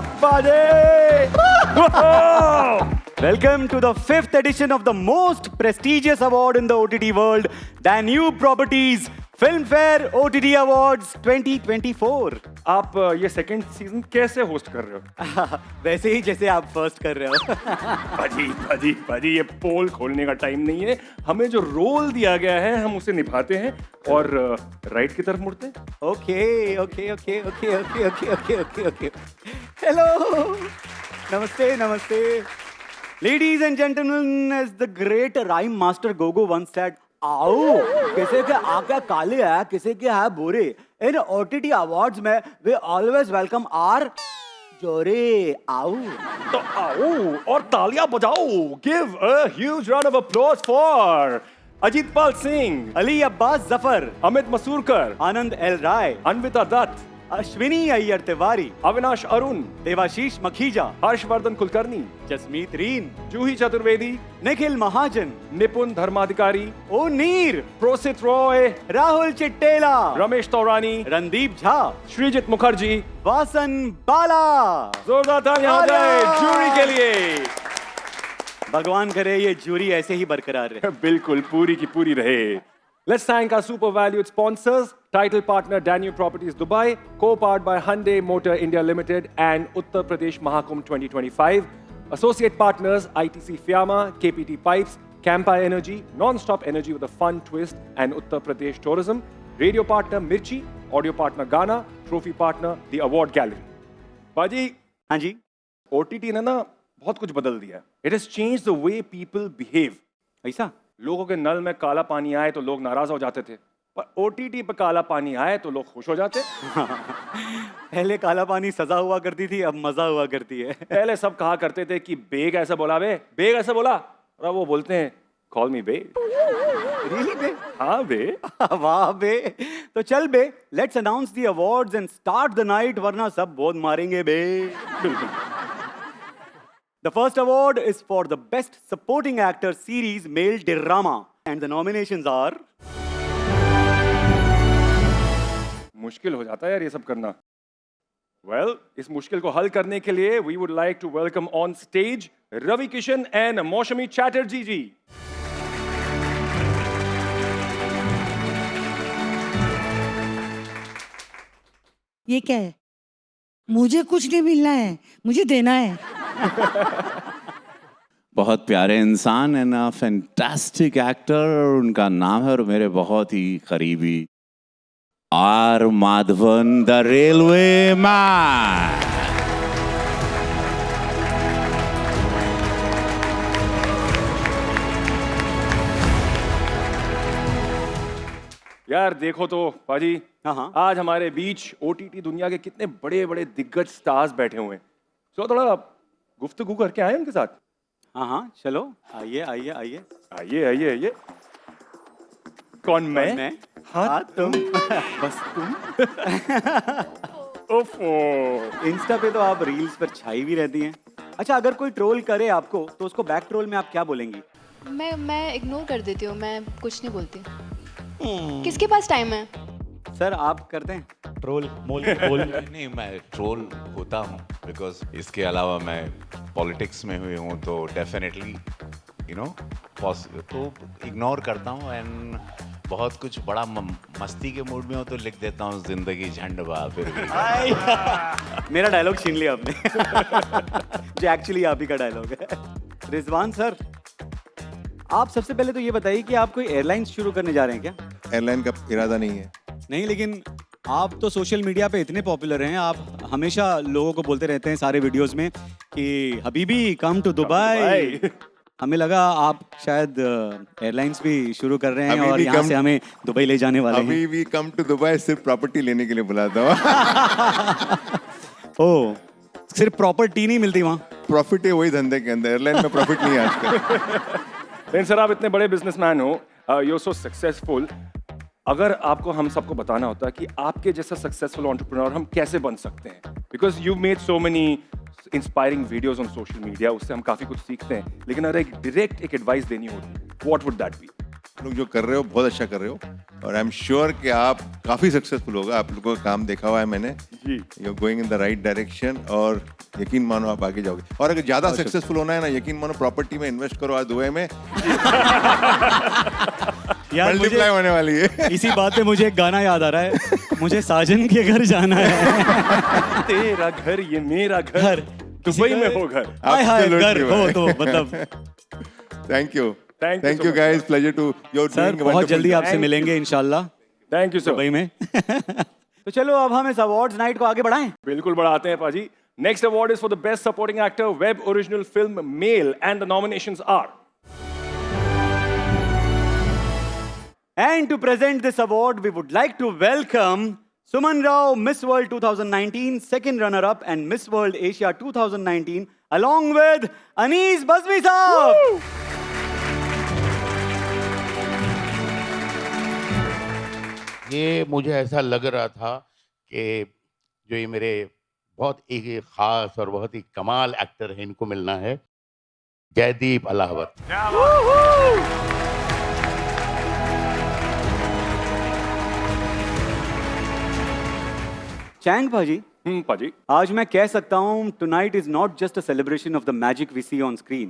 buddy! Welcome to the 5th edition of the most prestigious award in the OTT world, Danube Properties Filmfare OTT Awards 2024. आप ये second season कैसे host कर रहे हो? वैसे ही जैसे आप फर्स्ट कर रहे हो। भाजी ये पोल खोलने का टाइम नहीं है। हमें जो रोल दिया गया है हम उसे निभाते हैं और राइट की तरफ मुड़ते हैं। ओके। हेलो, नमस्ते। Ladies and gentlemen, as the great rhyme master Gogo once said, आओ, किसी के आके काले है, किसी के है बुरे। इन OTT awards में we always welcome our जोरे। आओ तो आओ और तालियां बजाओ। Give a huge round of applause for Ajitpal Singh, Ali Abbas Zafar, Amit Masurkar, Anand L Rai, Anvita Dutt, Ashwiny Iyer Tiwari, Avinash Arun, Devashish Makhija, Harshavardhan Kulkarni, Jasmeet Reen, Juhi Chaturvedi, Nikhil Mahajan, Nipun Dharmadhikari, ओ नीर, प्रोसित रॉय, राहुल चिट्टेला, रमेश तौरानी, रणदीप झा, श्रीजित मुखर्जी, वासन बाला। जोरदार तालियां हो जाए जूरी के लिए। भगवान करे ये जूरी ऐसे ही बरकरार रहे। बिल्कुल पूरी की पूरी रहे। Let's thank our super valued sponsors, title partner Danube Properties Dubai, co-powered by Hyundai Motor India Limited and Uttar Pradesh Mahakumbh 2025. Associate partners ITC Fiamma, KPT Pipes, Campa Energy, non-stop energy with a fun twist, and Uttar Pradesh Tourism. Radio partner Mirchi, audio partner Ghana, trophy partner The Award Gallery. बाजी, हाँ जी, OTT ने ना बहुत कुछ बदल दिया है. It has changed the way people behave. ऐसा? लोगों के नल में काला पानी आए तो लोग नाराज हो जाते थे, पर OTT पे काला पानी आए तो लोग खुश हो जाते। पहले काला पानी सजा हुआ करती थी, अब मजा हुआ करती है। पहले सब कहा करते थे कि बेग ऐसा बोला बेग ऐसा बोला, और अब वो बोलते हैं कॉल मी बे। Really बे? हाँ बे। वाह बे। तो चल बे, let's announce the awards and start the night, वरना सब बहुत मारेंगे बे। The first award is for the Best Supporting Actor Series Male Drama, and the nominations are. मुश्किल हो जाता है यार ये सब करना। Well, इस मुश्किल को हल करने के लिए we would like to welcome on stage Ravi Kishan and Maushami Chatterjee जी। ये क्या है? मुझे कुछ नहीं मिलना है, मुझे देना है। बहुत प्यारे इंसान है ना, फैंटास्टिक एक्टर, और उनका नाम है और मेरे बहुत ही करीबी R Madhavan the railway man. यार देखो तो पाजी, हाँ। आज हमारे बीच OTT दुनिया के कितने बड़े बड़े दिग्गज स्टार्स बैठे हुए हैं। तो थोड़ा गुफ्तगू करके आए उनके साथ। हाँ, चलो आइए। कौन मैं? हाँ तुम। बस तुम। ओफो। इंस्टा पे तो आप रील्स पर छाई भी रहती हैं। अच्छा, अगर कोई ट्रोल करे आपको तो उसको बैक ट्रोल में आप क्या बोलेंगी? मैं इग्नोर कर देती हूँ, मैं कुछ नहीं बोलती। किसके पास टाइम है? सर आप करते हैं ट्रोल? नहीं, मैं ट्रोल होता हूँ बिकॉज इसके अलावा मैं पॉलिटिक्स में हुई हूँ, तो डेफिनेटली तो इग्नोर करता हूँ। एंड बहुत कुछ बड़ा मस्ती के मूड में हो तो लिख देता हूँ जिंदगी झंड बा फिर भी। मेरा डायलॉग छीन लिया आपने। जो एक्चुअली आप ही का डायलॉग है। रिजवान सर, आप सबसे पहले तो ये बताइए कि आप कोई एयरलाइन शुरू करने जा रहे हैं क्या? एयरलाइन का इरादा नहीं है। नहीं, लेकिन आप तो सोशल मीडिया पे इतने पॉपुलर हैं, आप हमेशा लोगों को बोलते रहते हैं सारे वीडियोस में कि हबीबी कम टू दुबई। हमें लगा आप शायद एयरलाइंस भी शुरू कर रहे हैं और यहाँ से हमें दुबई ले जाने वाले हैं। हबीबी कम टू दुबई सिर्फ प्रॉपर्टी लेने के लिए बुलाता हूँ। ओह, सिर्फ प्रॉपर्टी नहीं मिलती वहाँ? प्रॉफिट है वही धंधे के अंदर, एयरलाइन में प्रॉफिट नहीं है आजकल। लेकिन सर आप इतने बड़े बिजनेसमैन हो, यू आर सो सक्सेसफुल। अगर आपको हम सबको बताना होता कि आपके जैसा सक्सेसफुल एंटरप्रेन्योर हम कैसे बन सकते हैं, because you made so many inspiring videos on social media, उससे हम काफी कुछ सीखते हैं, लेकिन अगर एक डायरेक्ट एडवाइस देनी होती, व्हाट वुड दैट बी? लोग जो कर रहे हो बहुत अच्छा कर रहे हो और आई एम श्योर कि आप काफ़ी सक्सेसफुल होगा. आप लोगों का काम देखा हुआ है मैंने. जी. You are going in the right direction और यकीन मानो आप आगे जाओगे. और अगर ज़्यादा सक्सेसफुल होना है ना, यकीन मानो प्रॉपर्टी में इन्वेस्ट करो आज दुबई में. यार मल्टीप्लाई होने वाली है. इसी बात पे मुझे एक गाना याद आ रहा है. मुझे साजन के घर जाना है. तेरा घर ये मेरा घर, दुबई में हो घर. हाय हाय घर Absolutely, हो भाई. तो मतलब. Thank you. Thank you thank so you much. Guys. Pleasure to your sir बहुत जल्दी आपसे Thank मिलेंगे इंशाल्लाह थैंक यू सर. दुबई में. तो चलो अब हम इस अवार्ड्स नाइट को आगे बढ़ाएं. बिल्कुल बढ़ाते हैं पाजी. Next award is for the best supporting actor web original film male and the nominations are. And to present this award, we would like to welcome Suman Rao, Miss World 2019, second runner-up, and Miss World Asia 2019, along with Anees Bazmi Saab. ये मुझे ऐसा लग रहा था कि जो ये मेरे बहुत एक ख़ास और बहुत ही कमाल एक्टर है, इनको मिलना है. जयदीप अलाहवत. Chang Bhaji, पाजी. आज मैं कह सकता हूँ tonight is not just a celebration of the magic we see on screen.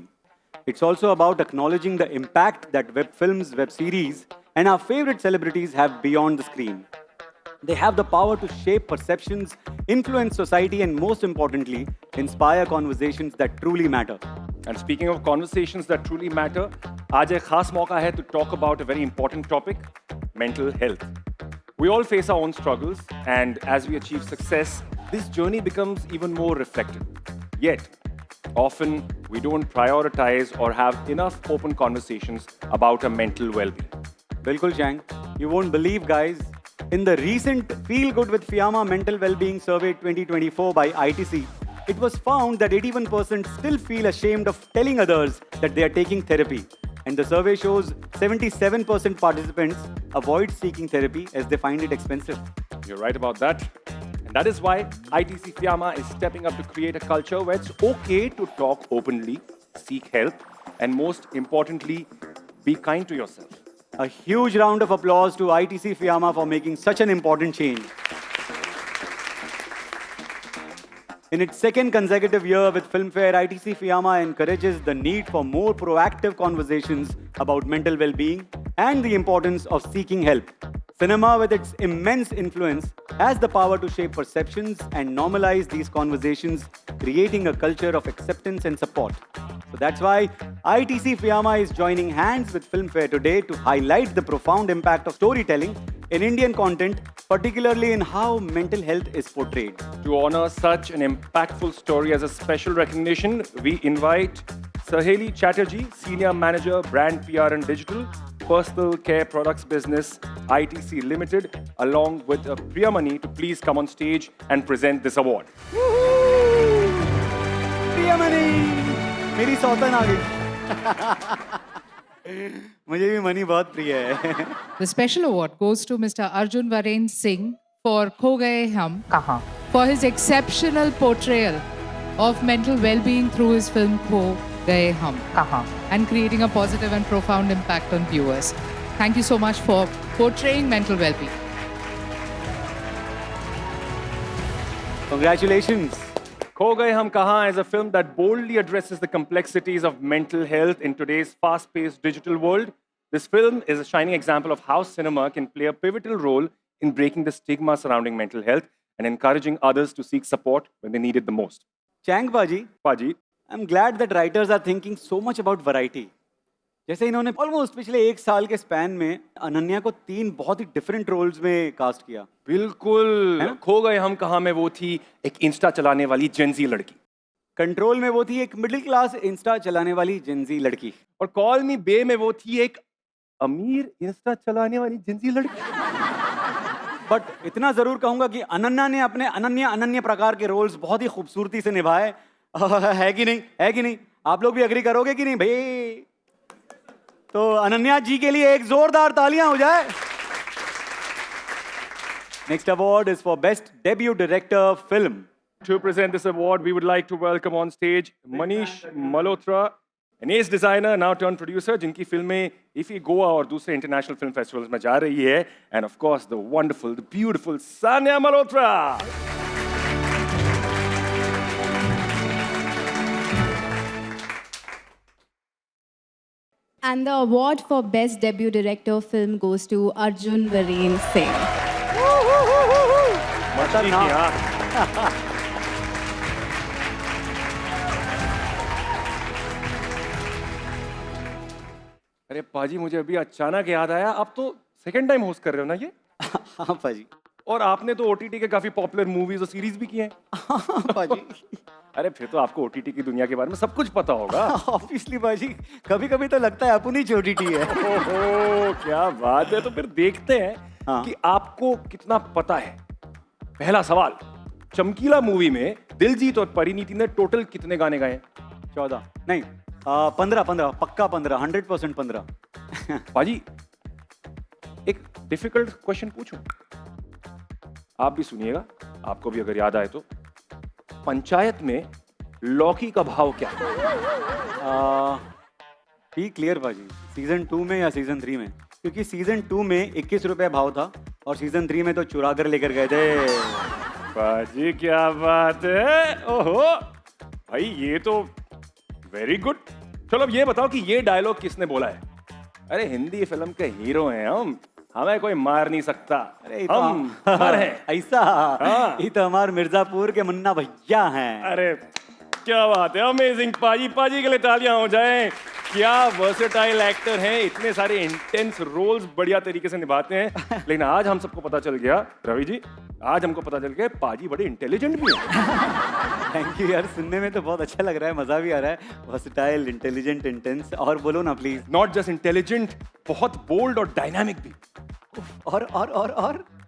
It's also about acknowledging the impact that web films, web series, and our favorite celebrities have beyond the screen. They have the power to shape perceptions, influence society, and most importantly, inspire conversations that truly matter. And speaking of conversations that truly matter, आज एक खास मौका है to talk about a very important topic, mental health. We all face our own struggles, and as we achieve success, this journey becomes even more reflective. Yet, often we don't prioritize or have enough open conversations about our mental well-being. Bilkul Chang, you won't believe guys, in the recent Feel Good with Fiyama Mental Wellbeing Survey 2024 by ITC, it was found that 81% still feel ashamed of telling others that they are taking therapy. And the survey shows 77% participants avoid seeking therapy as they find it expensive. You're right about that. And that is why ITC Fiamma is stepping up to create a culture where it's okay to talk openly, seek help, and most importantly, be kind to yourself. A huge round of applause to ITC Fiamma for making such an important change. In its second consecutive year with Filmfare, ITC Fiamma encourages the need for more proactive conversations about mental well-being and the importance of seeking help. Cinema, with its immense influence, has the power to shape perceptions and normalize these conversations, creating a culture of acceptance and support. So that's why ITC Fiamma is joining hands with Filmfare today to highlight the profound impact of storytelling in Indian content, particularly in how mental health is portrayed. To honor such an impactful story as a special recognition, we invite Saheli Chatterjee, Senior Manager, Brand PR and Digital, Personal Care Products Business, ITC Limited, along with Priyamani to please come on stage and present this award. Priyamani, मेरी सौतन आ गई. मुझे भी money बहुत प्रिय है. The special award goes to Mr. Arjun Varen Singh for Kho Gaye Hum for his exceptional portrayal of mental well-being through his film Kho Gaye Hum and creating a positive and profound impact on viewers. Thank you so much for portraying mental well-being. Congratulations. Kho Gaye Hum Kahan is a film that boldly addresses the complexities of mental health in today's fast-paced digital world. This film is a shining example of how cinema can play a pivotal role in breaking the stigma surrounding mental health and encouraging others to seek support when they need it the most. Chang Baji, Paji, I'm glad that writers are thinking so much about variety. जैसे इन्होंने almost पिछले एक साल के span में अनन्या को 3 बहुत ही different roles में कास्ट किया. बिल्कुल. खो गए हम कहाँ में वो थी एक इंस्टा चलाने वाली जेंजी लड़की. कंट्रोल में वो थी एक मिडिल क्लास इंस्टा चलाने वाली जेंजी लड़की. और कॉल मी बे में वो थी एक अमीर इंस्टा चलाने वाली जेंजी लड़की. बट इतना जरूर कहूंगा कि अनन्या ने अपने अनन्य प्रकार के रोल्स बहुत ही खूबसूरती से निभाए. है कि नहीं? है कि नहीं? आप लोग भी एग्री करोगे कि नहीं भाई? तो अनन्या जी के लिए एक जोरदार तालियां हो जाए. Next award is for Best Debut Director Film. To present this award, we would like to welcome on stage Manish Malhotra An ace designer, now turned producer, जिनकी फिल्में इफी गोवा और दूसरे इंटरनेशनल फिल्म फेस्टिवल्स में जा रही है, and of course the wonderful, the beautiful Sanya Malhotra. And the award for Best Debut Director film goes to Arjun Vareen Singh. मस्ती की, हाँ. अरे पाजी, मुझे अभी अचानक याद आया, आप तो सेकंड टाइम होस्ट कर रहे हो ना ये? हाँ पाजी. और आपने तो ओटीटी के काफी पॉपुलर मूवीज और सीरीज भी किए हैं. हाँ पाजी. अरे फिर तो आपको ओटीटी की दुनिया के बारे में सब कुछ पता होगा. ऑब्वियसली पाजी, कभी कभी तो लगता है अपनी छोटी टी है. ओहो, क्या बात है. तो फिर देखते हैं हाँ. कि आपको कितना पता है. पहला सवाल, चमकीला मूवी में दिलजीत और परिणीति ने टोटल कितने गाने गाए? 14 नहीं 15 पक्का 15 100% 15. पाजी, एक डिफिकल्ट क्वेश्चन पूछूं? आप भी सुनिएगा, आपको भी अगर याद आए तो. पंचायत में लौकी का भाव क्या है? बी क्लियर पाजी, सीजन 2 में या सीजन 3 में? क्योंकि सीजन 2 में 21 रुपए भाव था और सीजन 3 में तो चुरा कर लेकर गए थे. पाजी क्या बात है. ओहो भाई, ये तो वेरी गुड. चलो अब ये बताओ कि ये डायलॉग किसने बोला है? अरे हिंदी फिल्म के हीरो हैं हम, हमें कोई मार नहीं सकता. अरे हम मर हैं. ऐसा? हाँ. ये तो हमारे मिर्जापुर के मुन्ना भैया हैं. अरे क्या बात है, अमेजिंग. पाजी, पाजी के लिए तालियां हो जाएं. क्या वर्सेटाइल एक्टर हैं, इतने सारे इंटेंस रोल्स बढ़िया तरीके से निभाते हैं. लेकिन आज हम सबको पता चल गया, रवि जी, आज हमको पता चल गया पाजी बड़े इंटेलिजेंट भी हैं. थैंक यू यार, सुनने में तो बहुत अच्छा लग रहा है, मजा भी आ रहा है. Versatile, intelligent, intense. और बोलो ना प्लीज. नॉट जस्ट इंटेलिजेंट, बहुत बोल्ड और डायनामिक भी.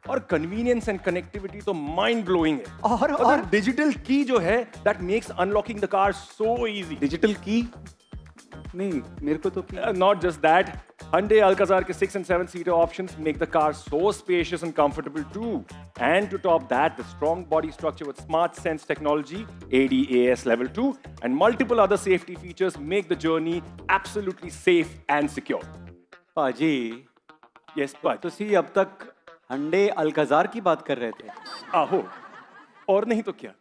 और कन्वीनियंस एंड कनेक्टिविटी तो माइंड ब्लोइंग है. और डिजिटल की जो है, that makes unlocking the car so easy. Digital की नहीं, मेरे को तो Not just that, Hyundai Alcazar के 6 and 7 seater options make the car so spacious and comfortable too. And to top that, the strong body structure with smart sense technology, ADAS level 2, and multiple other safety features make the journey absolutely safe and secure. पाजी, Yes, but तो सी अब तक Hyundai Alcazar की बात कर रहे थे. आहो, और नहीं तो क्या.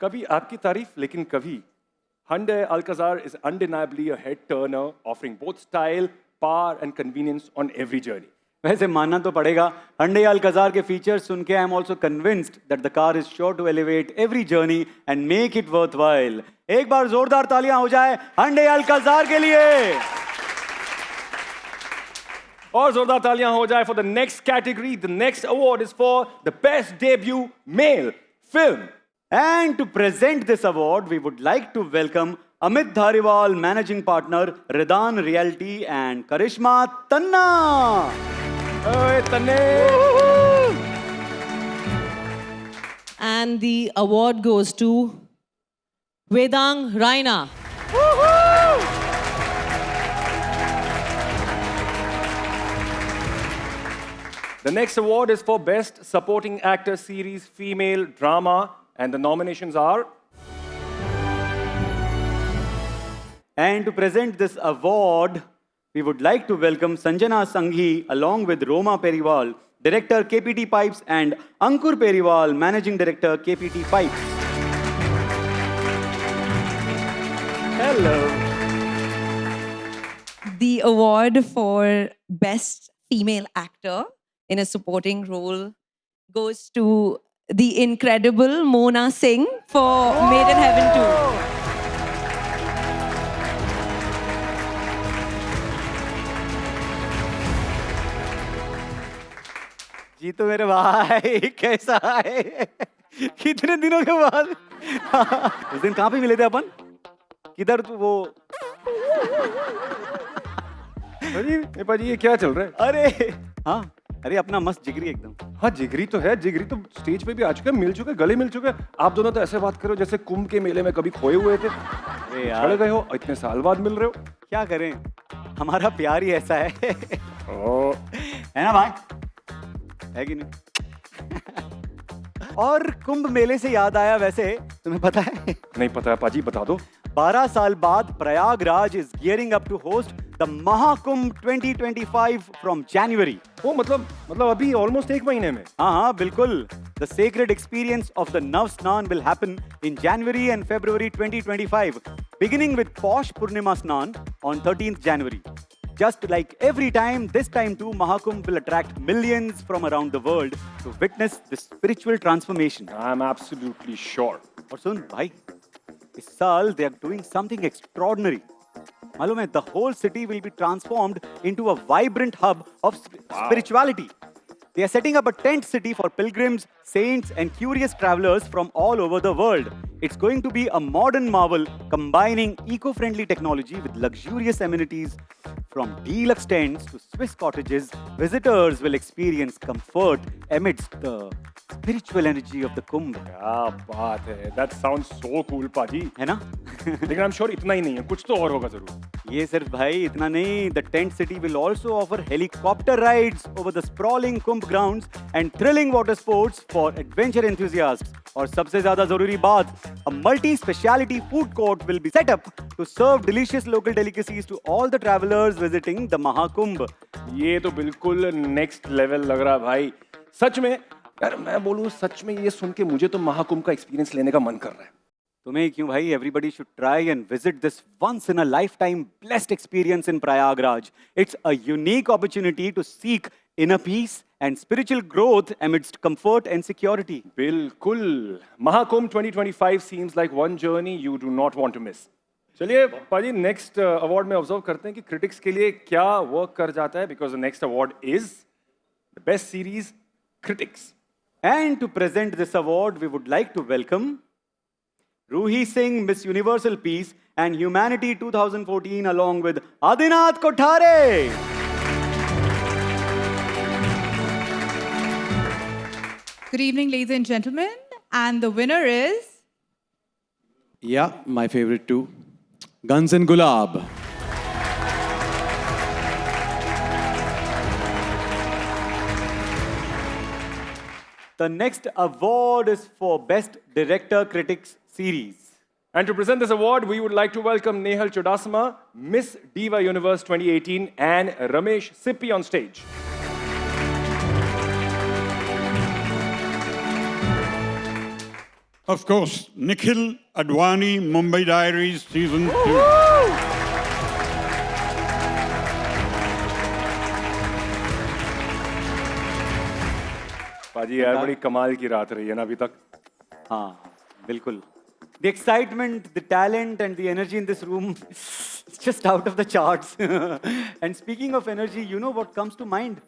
कभी आपकी तारीफ, लेकिन कभी Hyundai Alcazar is undeniably a head turner, offering both style, power and convenience on every journey. वैसे मानना तो पड़ेगा, Hyundai Alcazar के फीचर्स सुन के I am also convinced that the car is sure to elevate every journey and make it worthwhile. एक बार जोरदार तालियां हो जाए Hyundai Alcazar के लिए. और जोरदार तालियां हो जाए for the next category. The next award is for the best debut male film. And to present this award, we would like to welcome Amit Dhariwal, Managing Partner, Ridan Realty and Karishma Tanna. Hey, Tanne! And the award goes to Vedang Raina. The next award is for Best Supporting Actor Series Female Drama, and the nominations are. And to present this award, we would like to welcome Sanjana Sanghi along with Roma Periwal, Director KPT Pipes, and Ankur Periwal, Managing Director KPT Pipes. Hello. The award for Best Female Actor in a Supporting Role goes to the incredible Mona Singh for Made in Heaven 2. जी तो मेरे भाई, कैसा है? कितने दिनों के बाद. उस दिन कहाँ पे मिले थे अपन? किधर तू वो? पाजी ये क्या चल रहा है? अरे हाँ, अरे अपना मस्त जिगरी एकदम. हाँ जिगरी तो है, जिगरी तो स्टेज पे भी आ चुका है, मिल चुका है, गले मिल चुका है. आप दोनों तो ऐसे बात करो जैसे कुंभ के मेले में कभी खोए हुए थे. अरे यार, चले गए हो, इतने साल बाद मिल रहे हो. क्या करें, हमारा प्यार ही ऐसा है. है ना भाई? है कि नहीं? और कुंभ मेले से याद आया, वैसे तुम्हें पता है? नहीं पता है पाजी, बता दो. 12 साल बाद Prayagraj is gearing up to host the Mahakumbh 2025 from January. वो मतलब अभी almost एक महीने में. हाँ, बिल्कुल. The sacred experience of the Nav Snan will happen in January and February 2025, beginning with Posh Purnima Snan on 13th January. Just like every time, this time too, Mahakumbh will attract millions from around the world to witness this spiritual transformation. I'm absolutely sure. और सुन भाई, इस साल they are doing something extraordinary. मालूम है, the whole city will be transformed into a vibrant hub of spirituality. They are setting up a tent city for pilgrims, saints, and curious travelers from all over the world. It's going to be a modern marvel combining eco-friendly technology with luxurious amenities. From deluxe tents to Swiss cottages, visitors will experience comfort amidst the spiritual energy of the Kumbh. क्या बात है. That sounds so cool, पाजी. है ना? लेकिन I'm sure इतना ही नहीं है. कुछ तो और होगा जरूर. ये सिर्फ भाई इतना नहीं. The tent city will also offer helicopter rides over the sprawling Kumbh grounds and thrilling water sports for adventure enthusiasts. और सबसे ज्यादा जरूरी बात, a multi-speciality food court will be set up to serve delicious local delicacies to all the travelers visiting the Mahakumbh. ये तो बिल्कुल next level लग रहा भाई. सच में यार मैं बोलूं, सच में ये सुन के मुझे तो महाकुंभ का एक्सपीरियंस लेने का मन कर रहा है. तुम्हें क्यों भाई? Everybody should try and visit this once in a lifetime blessed experience in Prayagraj. It's a unique opportunity to seek inner peace and spiritual growth amidst comfort and security. बिल्कुल. Mahakumbh 2025 seems like one journey you do not want to miss. चलिए पाजी, next award में observe करते हैं कि critics के लिए क्या वर्क कर जाता है, because the next award is the best series critics. And to present this award, we would like to welcome Ruhi Singh, Miss Universal Peace and Humanity 2014, along with Adinath Kothare. Good evening, ladies and gentlemen. And the winner is... Yeah, my favorite too. Guns and Gulab. The next award is for Best Director Critics Series. And to present this award, we would like to welcome Nehal Chodasma, Miss Diva Universe 2018, and Ramesh Sippi on stage. Of course, Nikhil Advani, Mumbai Diaries, Season 2. पाजी यार बड़ी कमाल की रात रही है ना अभी तक. हाँ, बिल्कुल. The excitement, the talent and the energy in this room is just out of the charts. And speaking of energy, you know what comes to mind?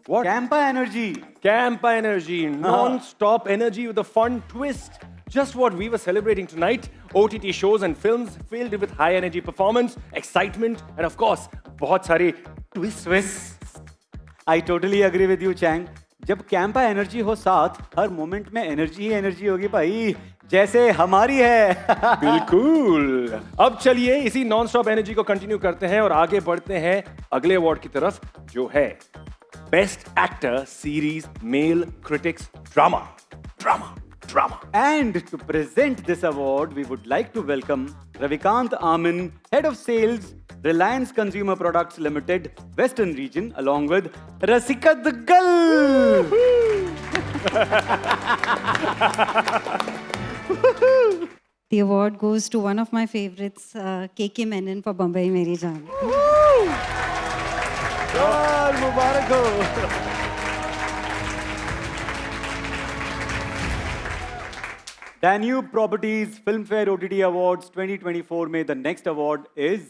What? Campa energy. Campa energy, non-stop energy with a fun twist. Just what we were celebrating tonight. OTT shows and films filled with high energy performance, excitement, and of course, बहुत सारे twists. I totally agree with you, Chang. जब Campa energy हो साथ, हर moment में energy ही energy होगी भाई, जैसे हमारी है. बिल्कुल. अब चलिए इसी नॉन स्टॉप एनर्जी को कंटिन्यू करते हैं और आगे बढ़ते हैं अगले अवार्ड की तरफ, जो है best actor series male critics drama. And to present this award, we would like to welcome Ravikant Amin, Head of Sales, Reliance Consumer Products Limited, Western Region, along with Rasika Duggal. The award goes to one of my favorites, KK Menon for Bombay Meri Jaan. Mubarak ho. Danube Properties Filmfare OTT Awards 2024 में the next award is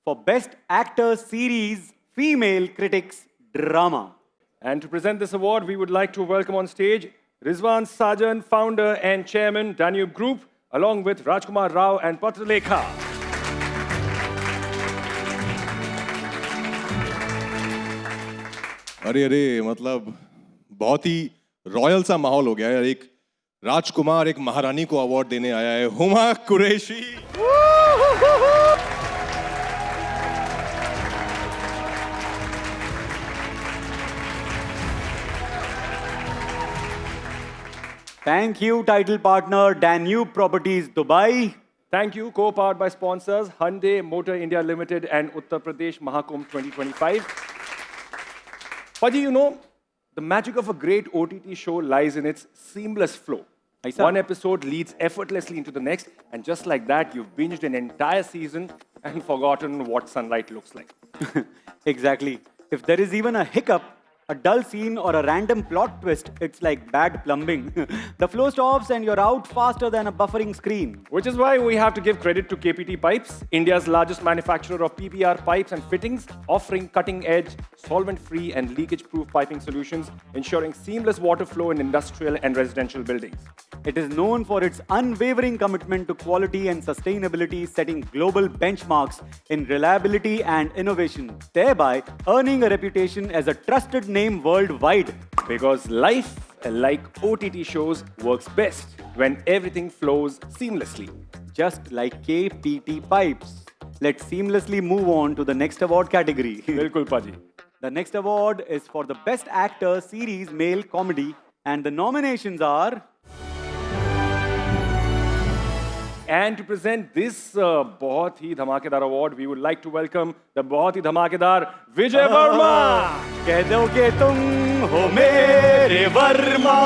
for Best Actor Series Female Critics Drama. And to present this award, we would like to welcome on stage Rizwan Sajan, founder and chairman, Danube Group, along with Rajkumar Rao and Patralekha. अरे मतलब बहुत ही royal सा माहौल हो गया है. एक राजकुमार एक महारानी को अवार्ड देने आया है, Huma Qureshi. Thank you, title partner Danube Properties Dubai. Thank you. Co-powered by sponsors Hyundai Motor India Limited and Uttar Pradesh Mahakumbh 2025. Paji, you know, the magic of a great OTT show lies in its seamless flow. One episode leads effortlessly into the next, and just like that, you've binged an entire season and forgotten what sunlight looks like. Exactly. If there is even a hiccup, a dull scene or a random plot twist, it's like bad plumbing. The flow stops and you're out faster than a buffering screen. Which is why we have to give credit to KPT Pipes, India's largest manufacturer of PPR pipes and fittings, offering cutting-edge, solvent-free and leakage-proof piping solutions, ensuring seamless water flow in industrial and residential buildings. It is known for its unwavering commitment to quality and sustainability, setting global benchmarks in reliability and innovation, thereby earning a reputation as a trusted name worldwide. Because life, like OTT shows, works best when everything flows seamlessly. Just like KPT Pipes. Let's seamlessly move on to the next award category. Bilkul, Paji. The next award is for the Best Actor Series Male Comedy, and the nominations are... And to present this बहुत ही धमाकेदार award, we would like to welcome the बहुत ही धमाकेदार Vijay Verma. कह दो कि तुम हो मेरे Verma.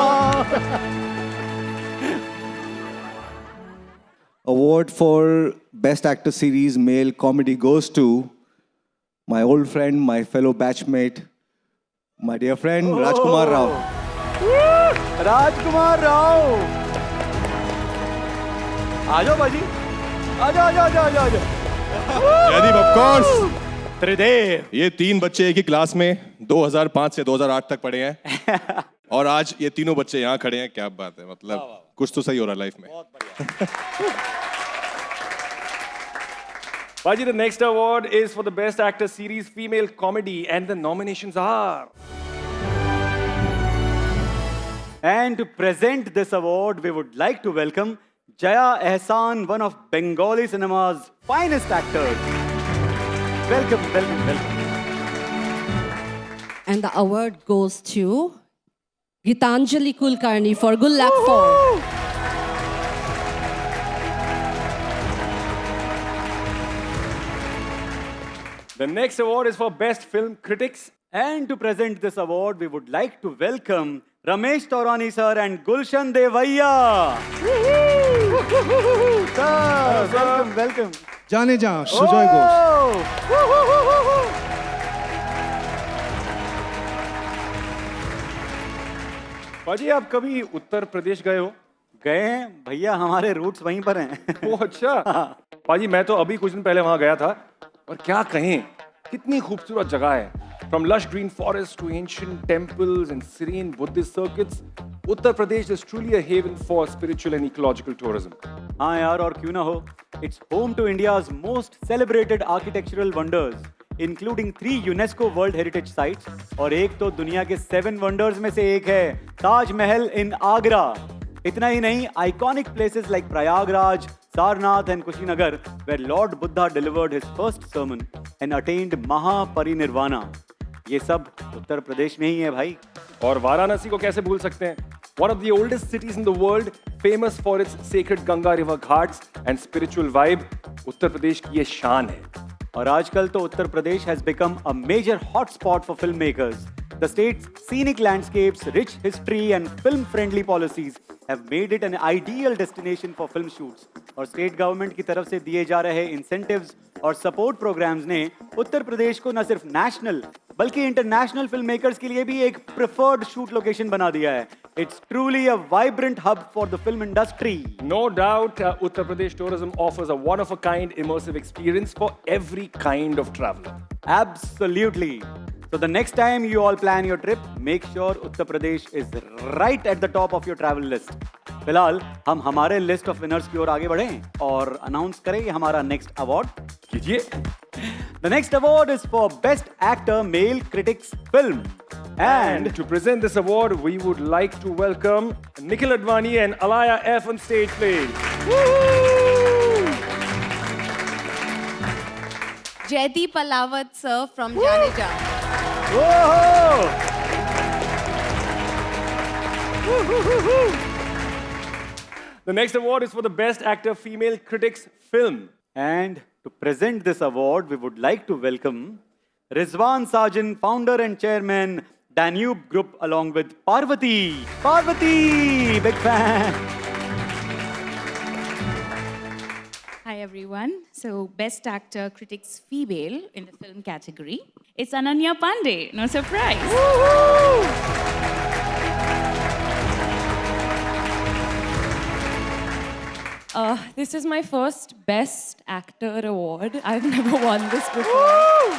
Award for Best Actor Series Male Comedy goes to my old friend, my fellow batchmate, my dear friend, Rajkumar Rao. Rajkumar Rao. आ जाओ बाजी, आ जाओ, आ जाओ, आ जाओ, आ जाओ. Jaideep, of course. त्रिदेव. ये तीन बच्चे एक ही क्लास में 2005 से 2008 तक पढ़े हैं और आज ये तीनों बच्चे यहाँ खड़े हैं. क्या बात है, मतलब कुछ तो सही हो रहा है लाइफ में. Paji, the next award is for the Best Actor Series Female Comedy, and the nominations are... And to present this award, we would like to welcome Jaya Ehsan, one of Bengali cinema's finest actors. Welcome, welcome, welcome. And the award goes to Gitanjali Kulkarni for Good Luck 4. The next award is for Best Film Critics. And to present this award, we would like to welcome Ramesh Taurani sir and Gulshan Devaiya. Sir, welcome, welcome. जाने जा, सुजय घोष. पाजी, आप कभी उत्तर प्रदेश गए हो? गए हैं भैया, हमारे रूट्स वहीं पर हैं. ओह अच्छा. पाजी, मैं तो अभी कुछ दिन पहले वहां गया था और क्या कहें, कितनी खूबसूरत जगह है. From lush green forests to ancient temples and serene Buddhist circuits, Uttar Pradesh is truly a haven for spiritual and ecological tourism. हाँ यार, और क्यों ना हो. It's home to India's most celebrated architectural wonders, including 3 UNESCO World Heritage Sites, और एक तो दुनिया के 7 wonders में से एक है, ताज महल in Agra. इतना ही नहीं, iconic places like Prayagraj, Sarnath and Kushinagar, where Lord Buddha delivered his first sermon and attained Mahaparinirvana. ये सब उत्तर प्रदेश में ही है भाई. और वाराणसी को कैसे भूल सकते हैं? One of the oldest cities in the world, famous for its sacred Ganga river ghats and spiritual vibe, Uttar Pradesh की ये शान है. और आजकल तो Uttar Pradesh has become a major hotspot for filmmakers. The state's scenic landscapes, rich history and film-friendly policies have made it an ideal destination for film shoots. और state government की तरफ से दिए जा रहे इंसेंटिव्स और सपोर्ट प्रोग्राम्स ने उत्तर प्रदेश को न सिर्फ नेशनल बल्कि इंटरनेशनल फिल्म मेकर्स के लिए भी एक प्रेफर्ड शूट लोकेशन बना दिया है. It's truly a vibrant hub for the film industry. No doubt, Uttar Pradesh tourism offers a one-of-a-kind immersive experience for every kind of traveler. Absolutely. So the next time you all plan your trip, make sure Uttar Pradesh is right at the top of your travel list. फिलहाल हम हमारे list of winners की ओर आगे बढ़ें और announce करें हमारा next award. कीजिए. The next award is for Best Actor Male Critics Film. And to present this award, we would like to welcome Nikhil Advani and Alaya F on stage, please. Jaideep Alawat sir from Janeja. The next award is for the Best Actor Female Critics Film. And to present this award, we would like to welcome Rizwan Sarjan, founder and chairman, Danube Group, along with Parvati. Parvati, big fan. Hi everyone. So Best Actor Critics Female in the film category. It's Ananya Pandey. No surprise. This is my first Best Actor award. I've never won this before.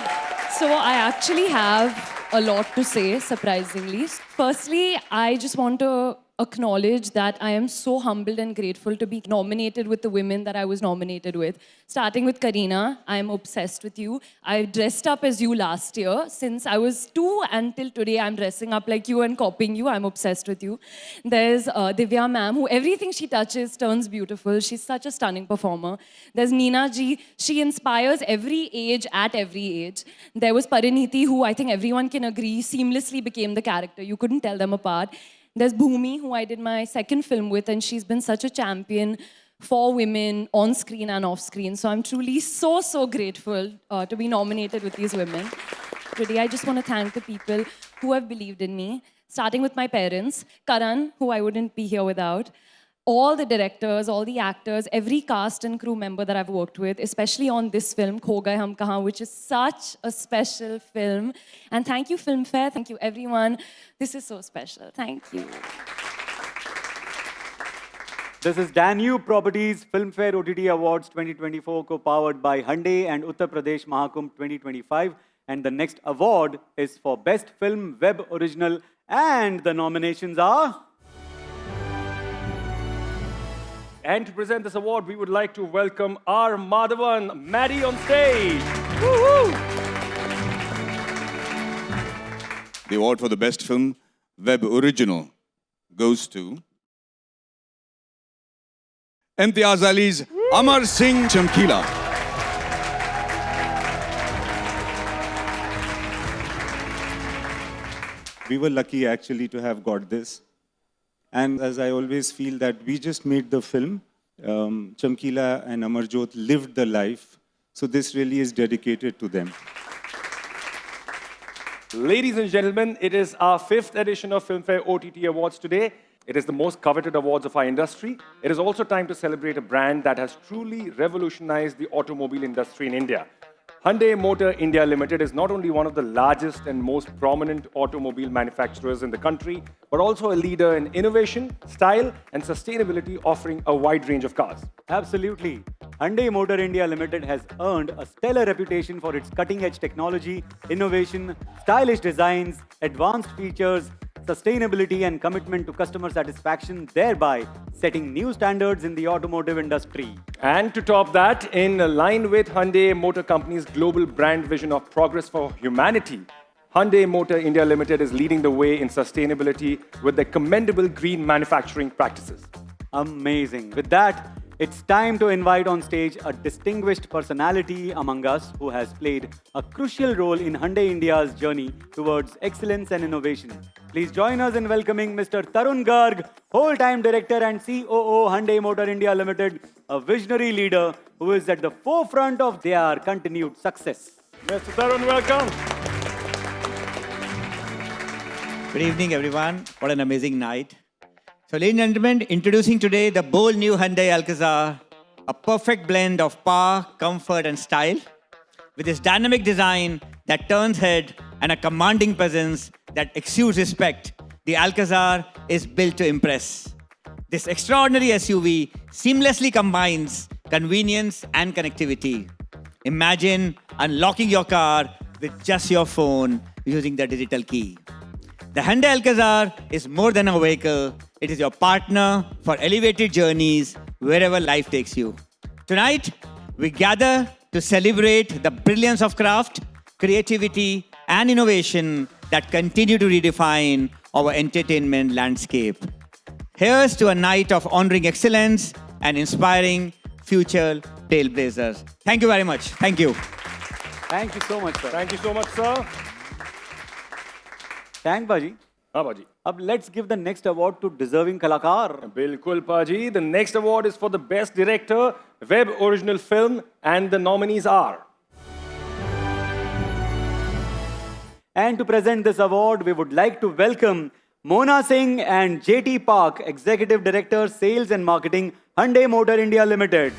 So I actually have a lot to say, surprisingly. Firstly, I just want to acknowledge that I am so humbled and grateful to be nominated with the women that I was nominated with. Starting with Kareena, I am obsessed with you. I dressed up as you last year. Since I was 2 until today, I'm dressing up like you and copying you. I'm obsessed with you. There's Divya ma'am, who everything she touches turns beautiful. She's such a stunning performer. There's Neena ji. She inspires every age at every age. There was Pariniti, who I think everyone can agree seamlessly became the character. You couldn't tell them apart. There's Bhumi, who I did my second film with, and she's been such a champion for women on screen and off screen. So I'm truly so grateful to be nominated with these women. Today, I just want to thank the people who have believed in me, starting with my parents, Karan, who I wouldn't be here without, all the directors, all the actors, every cast and crew member that I've worked with, especially on this film, Kho Gaye Hum Kahan, which is such a special film. And thank you, Filmfare. Thank you, everyone. This is so special. Thank you. This is Danube Properties Filmfare OTT Awards 2024, co-powered by Hyundai and Uttar Pradesh Mahakumbh 2025. And the next award is for Best Film Web Original. And the nominations are... And to present this award, we would like to welcome R. Madhavan, Maddie on stage. Woo-hoo! The award for the Best Film Web Original goes to Imtiaz Ali's Amar Singh Chamkila. We were lucky actually to have got this. And as I always feel that we just made the film, Chamkila and Amarjot lived the life. So this really is dedicated to them. Ladies and gentlemen, it is our 5th edition of Filmfare OTT Awards today. It is the most coveted awards of our industry. It is also time to celebrate a brand that has truly revolutionized the automobile industry in India. Hyundai Motor India Limited is not only one of the largest and most prominent automobile manufacturers in the country, but also a leader in innovation, style, and sustainability, offering a wide range of cars. Absolutely. Hyundai Motor India Limited has earned a stellar reputation for its cutting-edge technology, innovation, stylish designs, advanced features, sustainability, and commitment to customer satisfaction, thereby setting new standards in the automotive industry. And to top that, in line with Hyundai Motor Company's global brand vision of progress for humanity, Hyundai Motor India Limited is leading the way in sustainability with their commendable green manufacturing practices. Amazing. With that, it's time to invite on stage a distinguished personality among us who has played a crucial role in Hyundai India's journey towards excellence and innovation. Please join us in welcoming Mr. Tarun Garg, whole-time director and COO Hyundai Motor India Limited, a visionary leader who is at the forefront of their continued success. Mr. Tarun, welcome. Good evening, everyone. What an amazing night. So, ladies and gentlemen, introducing today the bold new Hyundai Alcazar, a perfect blend of power, comfort, and style. With its dynamic design that turns head and a commanding presence that exudes respect, the Alcazar is built to impress. This extraordinary SUV seamlessly combines convenience and connectivity. Imagine unlocking your car with just your phone using the digital key. The Hyundai Alcazar is more than a vehicle. It is your partner for elevated journeys wherever life takes you. Tonight, we gather to celebrate the brilliance of craft, creativity, and innovation that continue to redefine our entertainment landscape. Here's to a night of honoring excellence and inspiring future trailblazers. Thank you very much. Thank you. Thank you so much, sir. Thank you so much, sir. Thank Baji. Baji. अब let's give the next award to deserving कलाकार. बिल्कुल पाजी. The next award is for the best director, web original film, and the nominees are. And to present this award, we would like to welcome Mona Singh and JT Park, Executive Director, Sales and Marketing, Hyundai Motor India Limited.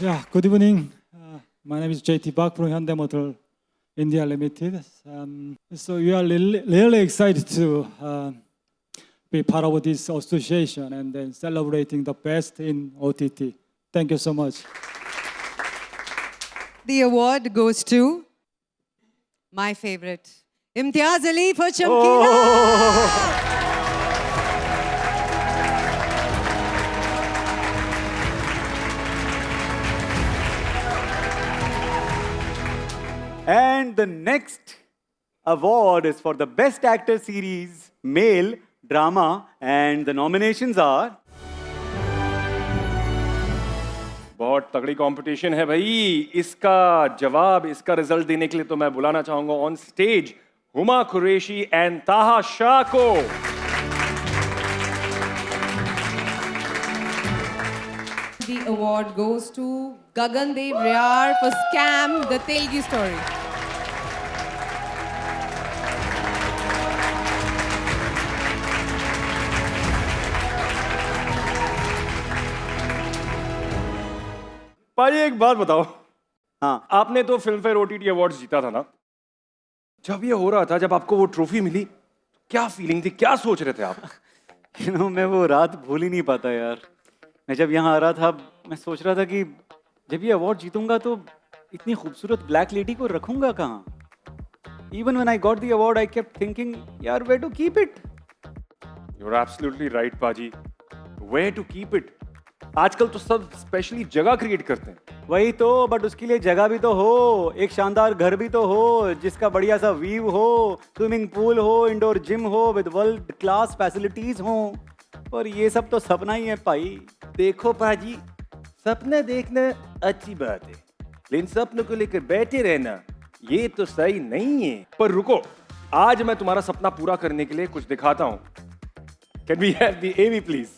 Yeah, good evening. My name is JT Park from Hyundai Motor India Limited. So we are really excited to be part of this association and then celebrating the best in OTT. Thank you so much. The award goes to my favorite, Imtiaz Ali for Chamkila. And the next award is for the Best Actor Series, Male, Drama, and the nominations are... बहुत तगड़ी competition है भाई. इसका जवाब, इसका result देने के लिए तो मैं बुलाना चाहूंगा on stage Huma Qureshi and ताहा शाह को. The award goes to Gagan Dev Rayar for Scam, the Telugu story. भाई एक बात बताओ. हाँ, आपने तो फिल्म फेयर OTT अवार्ड्स जीता था ना. जब ये हो रहा था, जब आपको वो ट्रॉफी मिली, क्या फीलिंग थी, क्या सोच रहे थे आप? मैं वो रात भूल ही नहीं पाता यार. मैं जब यहाँ आ रहा था, मैं सोच रहा था कि जब ये अवार्ड जीतूंगा तो इतनी खूबसूरत ब्लैक लेडी को रखूंगा कहाँ. Even when I got the award, I kept thinking, यार, where to keep it? You're absolutely right, पाजी. Where to keep it? आजकल तो सब स्पेशली जगह क्रिएट करते हैं. वही तो, बट उसके लिए जगह भी तो हो, एक शानदार घर भी तो हो, जिसका बढ़िया सा व्यू हो, स्विमिंग पूल हो, इंडोर जिम हो, विद वर्ल्ड क्लास फैसिलिटीज हो. और ये सब तो सपना ही है भाई. देखो पाजी, सपना देखना अच्छी बात है, लेकिन सपनों को लेकर बैठे रहना ये तो सही नहीं है. पर रुको, आज मैं तुम्हारा सपना पूरा करने के लिए कुछ दिखाता हूं. Can we have the AV please?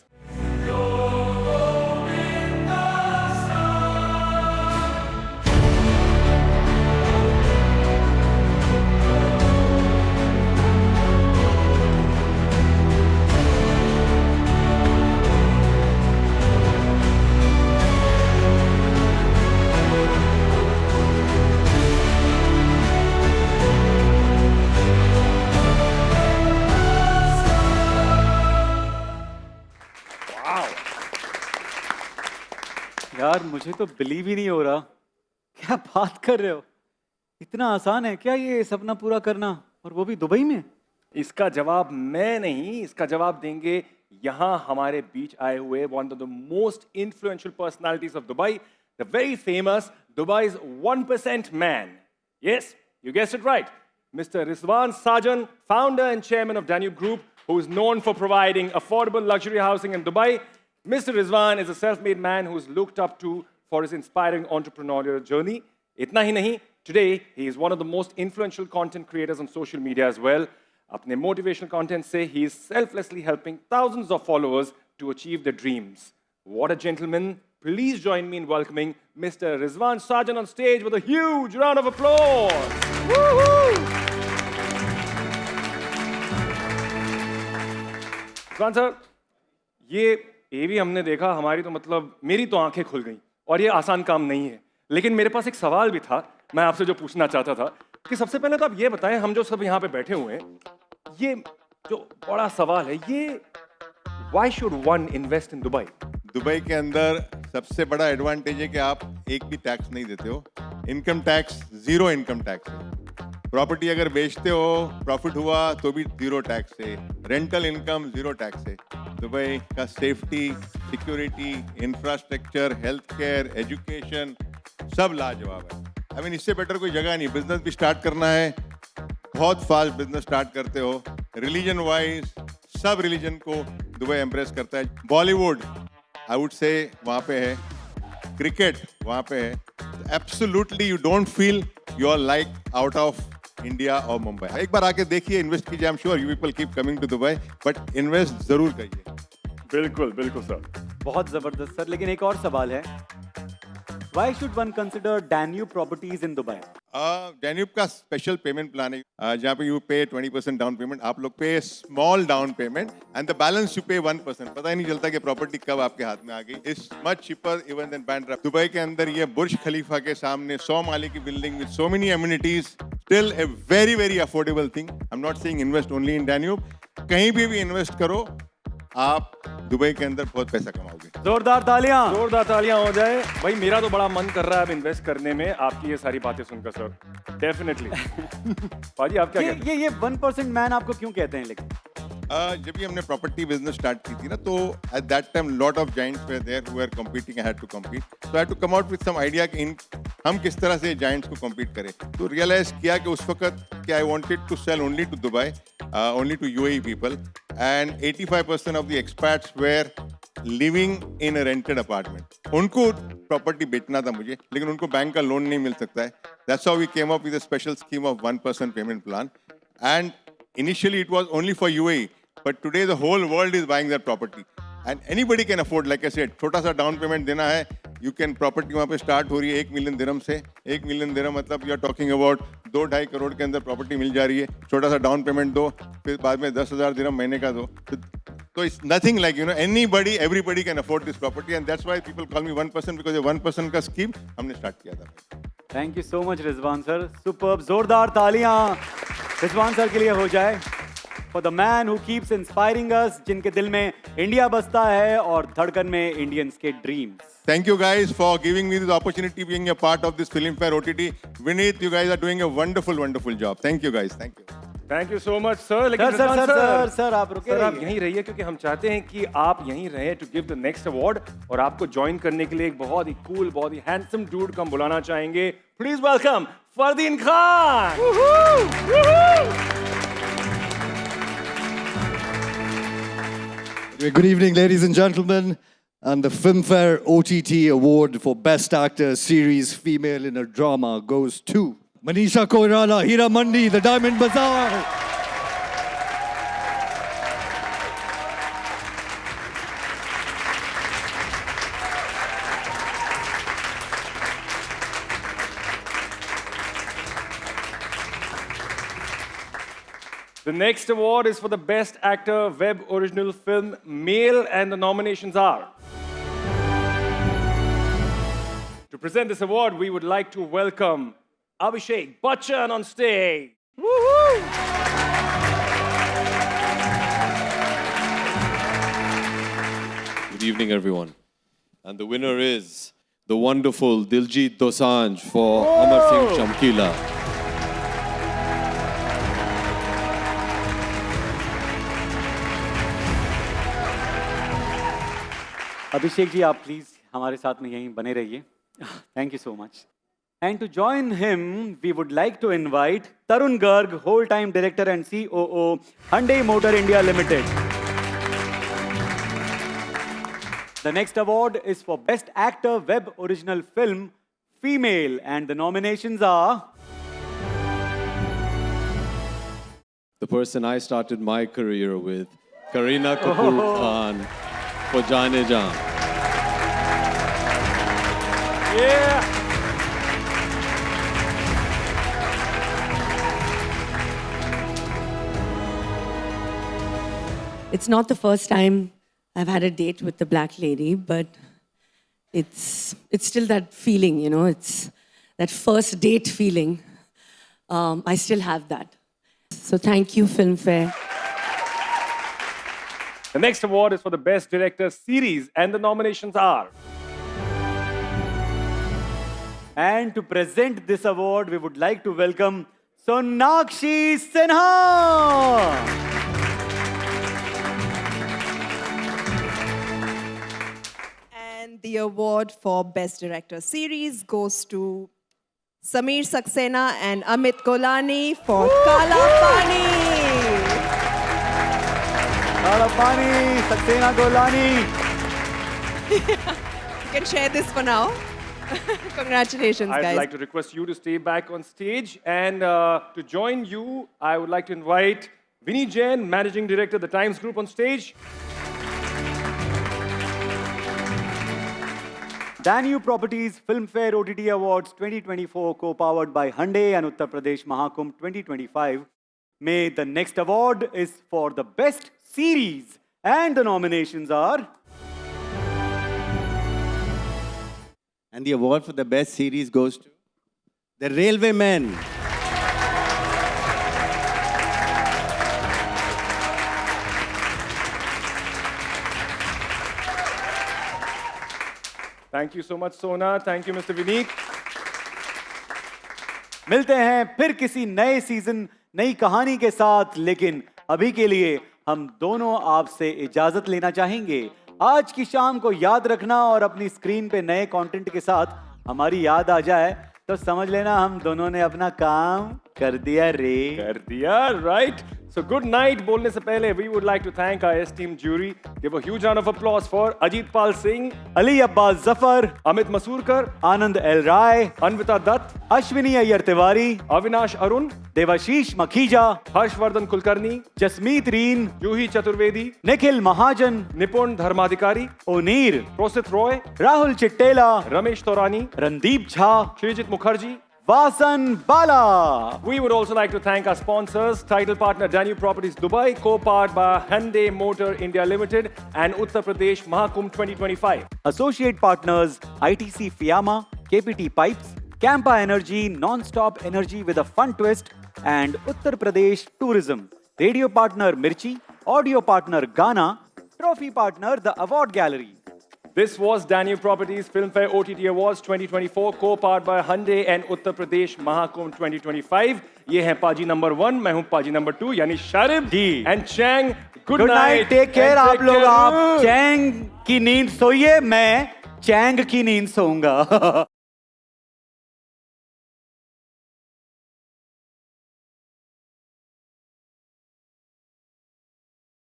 यार, मुझे तो बिलीव ही नहीं हो रहा. क्या बात कर रहे हो? इतना आसान है क्या ये सपना पूरा करना, और वो भी दुबई में? इसका जवाब मैं नहीं, इसका जवाब देंगे यहाँ हमारे बीच आए हुए one of the most influential personalities of Dubai, the very famous Dubai's 1% man. Yes, you guessed it right. Mr. Rizwan Sajan, founder and chairman of Danube Group, who is known for providing affordable luxury housing in Dubai. Mr. Rizwan is a self-made man who is looked up to for his inspiring entrepreneurial journey. Itna hi nahi, today he is one of the most influential content creators on social media as well. Apne motivational content se he is selflessly helping thousands of followers to achieve their dreams. What a gentleman. Please join me in welcoming Mr. Rizwan Sajan on stage with a huge round of applause. Woo-hoo! Rizwan sir, ये एवी हमने देखा, हमारी तो मतलब मेरी तो आंखें खुल गई. और ये आसान काम नहीं है, लेकिन मेरे पास एक सवाल भी था, मैं आपसे जो पूछना चाहता था कि सबसे पहले तो आप ये बताएं, हम जो सब यहाँ पे बैठे हुए हैं, ये जो बड़ा सवाल है, ये why should one invest in Dubai? Dubai के अंदर सबसे बड़ा एडवांटेज है कि आप एक भी टैक्स नहीं देते हो. Income tax, zero income tax है. प्रॉपर्टी अगर बेचते हो, प्रॉफिट हुआ तो भी जीरो टैक्स है. रेंटल इनकम जीरो टैक्स है. दुबई का safety, security, infrastructure, health care, education सब लाजवाब है. आई मीन, इससे बेटर कोई जगह नहीं. बिजनेस भी स्टार्ट करना है, बहुत फास्ट बिजनेस स्टार्ट करते हो. रिलीजन वाइज सब रिलीजन को दुबई एम्प्रेस करता है. बॉलीवुड आई वुड से वहाँ पे है. क्रिकेट वहाँ पे है. Absolutely you don't feel you all like out of India or Mumbai. एक बार आके देखिए, इन्वेस्ट कीजिए. I'm sure you people keep coming to Dubai, but invest जरूर करिए. बिल्कुल बिल्कुल सर. बहुत जबरदस्त सर. लेकिन एक और सवाल है. Why should one consider Danube properties in Dubai? Danube का स्पेशल पेमेंट प्लान है जहाँ पे यू पे 20% डाउन पेमेंट. आप लोग पे small down payment and the balance you पे 1%. पता ही नहीं चलता कि प्रॉपर्टी कब आपके हाथ में आ गई. It's much cheaper even than Bandra. Dubai के अंदर ये बुर्ज खलीफा के सामने 100 माले की building with so many amenities, still a very very affordable thing. I am not saying invest only in Danube. कहीं भी इन्वेस्ट करो, आप दुबई के अंदर बहुत पैसा कमाओगे. जोरदार तालियां हो जाए. भाई मेरा तो बड़ा मन कर रहा है अब इन्वेस्ट करने में आपकी ये सारी बातें सुनकर सर. डेफिनेटली. पाजी आप क्या कहते हैं? ये 1% मैन आपको क्यों कहते हैं? लेकिन जब भी हमने प्रॉपर्टी बिजनेस स्टार्ट की थी ना, तो at that time lot of giants were there who were competing. I had to compete. So I had to come out with some idea कि हम किस तरह से जायंट्स को compete करें. तो रियलाइज किया कि उस वक्त कि I wanted to sell only to Dubai, only to UAE people, and 85% of the expats were living in a rented apartment. उनको प्रॉपर्टी बेचना था मुझे, लेकिन उनको बैंक का लोन नहीं मिल सकता है. That's how we came up with a special scheme of 1% payment plan. And initially it was only for UAE, but today the whole world is buying that property and anybody can afford. Like I said, छोटा सा down payment देना है, you can property वहाँ पे start हो रही है 1 million दिरहम से. 1 मिलियन दिरहम मतलब you are talking about 2-2.5 crore के अंदर प्रॉपर्टी मिल जा रही है. छोटा सा डाउन पेमेंट दो, फिर बाद में 10,000 दिरहम महीने का दो. तो it's nothing like anybody everybody can afford this property and that's why people call me 1% because ये 1% का स्कीम हमने स्टार्ट किया था. Thank you so much Rizwan sir. Superb. जोरदार तालियां रिजवान सर के लिए हो जाए. For the man who keeps inspiring अस, जिनके दिल में इंडिया बसता है और धड़कन में इंडियंस के dreams. Thank you guys for giving me this opportunity being a part of this Filmfare OTT. Vineet, you guys are doing a wonderful job. Thank you guys. Thank you. Thank you so much sir. लेकिन sir आप रुके sir, आप यहीं रहिए क्योंकि हम चाहते हैं कि आप यहीं रहें to give the next award. और आपको ज्वाइन करने के लिए एक बहुत ही कूल, बहुत ही हैंडसम डूड को हम बुलाना चाहेंगे. Please welcome Fardeen Khan. Good evening, ladies and gentlemen. And the Filmfare OTT Award for Best Actor Series Female in a Drama goes to Manisha Koirala, Hira Mandi, The Diamond Bazaar. The next award is for the Best Actor Web Original Film Male and the nominations are. To present this award, we would like to welcome Abhishek Bachchan on stage. Good evening, everyone. And the winner is the wonderful Diljit Dosanjh for Amar Singh Chamkila. Abhishek ji, आप please हमारे साथ में यहीं बने रहिए. Thank you so much. And to join him, we would like to invite Tarun Garg, whole-time director and COO, Hyundai Motor India Limited. The next award is for Best Actor Web Original Film Female, and the nominations are. The person I started my career with, Kareena Kapoor Khan for Jaane Jaan. Yeah. It's not the first time I've had a date with the black lady, but it's still that feeling, it's that first date feeling. I still have that. So thank you, Filmfare. The next award is for the Best Director Series, and the nominations are. And to present this award, we would like to welcome Sonakshi Sinha. And the award for Best Director Series goes to Sameer Saxena and Amit Golani for Kala Pani. Kala Pani, Saxena Golani. You can share this for now. Congratulations, I'd guys. like to request you to stay back on stage. And to join you, I would like to invite Vinny Jain, Managing Director, The Times Group, on stage. Danube Properties Filmfare OTT Awards 2024, co-powered by Hyundai and Uttar Pradesh Mahakumbh 2025. May the next award is for the best series, and the nominations are. And the award for the best series goes to The Railwaymen. Thank you so much, Sona. Thank you, Mr. Vineet. मिलते हैं फिर किसी नए season, नई कहानी के साथ, लेकिन अभी के लिए हम दोनों आपसे इजाजत लेना चाहेंगे। आज की शाम को याद रखना और अपनी स्क्रीन पे नए कंटेंट के साथ हमारी याद आ जाए तो समझ लेना हम दोनों ने अपना काम कर दिया रे। कर दिया, right? So good night. बोलने से पहले we would like to thank our esteemed jury. Give a huge round of applause for Ajit Pal Singh, Ali Abbas Zafar, Amit Masurkar, Anand L Rai, Anvita Dutt, Ashwini Ayyar Tiwari, Avinash Arun, Devashish Makhija, Harshvardhan Kulkarni, Jasmeet Reen, Yuhi Chaturvedi, Nikhil Mahajan, Nipun Dharmadikari, Oneer, Prosit Roy, Rahul Chittela, Ramesh Torani, Randeep Jha, Shrijit Mukherjee. Vasan Bala. We would also like to thank our sponsors, title partner Danube Properties Dubai, co-powered by Hyundai Motor India Limited and Uttar Pradesh Mahakumbh 2025. Associate partners ITC Fiyama, KPT Pipes, Campa Energy, Non-Stop Energy with a fun twist, and Uttar Pradesh Tourism. Radio partner Mirchi, audio partner Ghana, trophy partner The Award Gallery. This was Danube Properties Filmfare OTT Awards 2024, co-powered by Hyundai and Uttar Pradesh Mahakumbh 2025. ये है पाजी number 1, मैं हूँ पाजी number 2 यानी Sharib and Chang. Good night. Take care आप लोग। आप चैंग की नींद सोइए, मैं चैंग की नींद सोऊंगा।